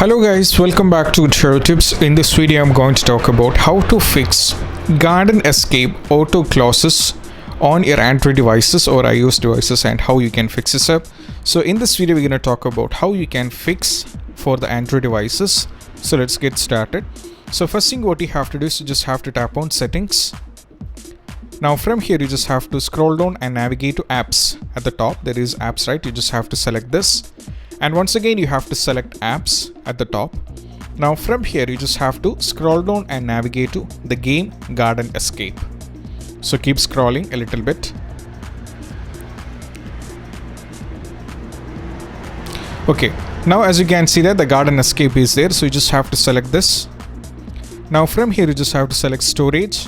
Hello guys, welcome back to Chero Tips. In this video I'm going to talk about how to fix garden escape auto closes on your Android devices or iOS devices and how you can fix this up. So in this video we're going to talk about how you can fix for the Android devices. So let's get started. So first thing what you have to do is you just have to tap on settings. Now from here you just have to scroll down and navigate to apps. At the top there is apps, right? You just have to select this. And once again you have to select apps at the top. Now from here you just have to scroll down and navigate to the game Garden Escape. So keep scrolling a little bit. Okay, now as you can see that the Garden Escape is there, so you just have to select this. Now from here you just have to select storage.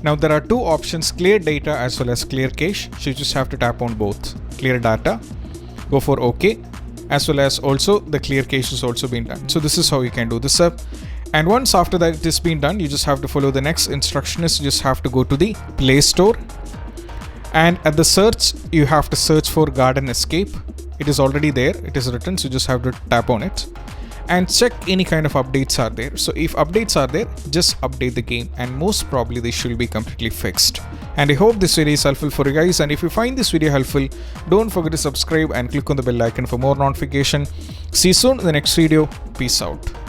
Now there are two options, clear data as well as clear cache. So you just have to tap on both. Clear data, go for OK, as well as also the clear cache is also been done. So this is how you can do this up. And once after that it has been done, you just have to follow the next instruction is you just have to go to the Play Store. And at the search, you have to search for Garden Escape. It is already there, it is written, so you just have to tap on it. And check any kind of updates are there. So if updates are there, just update the game and most probably they should be completely fixed. And I hope this video is helpful for you guys, and if you find this video helpful, don't forget to subscribe and click on the bell icon for more notification. See you soon in the next video. Peace out.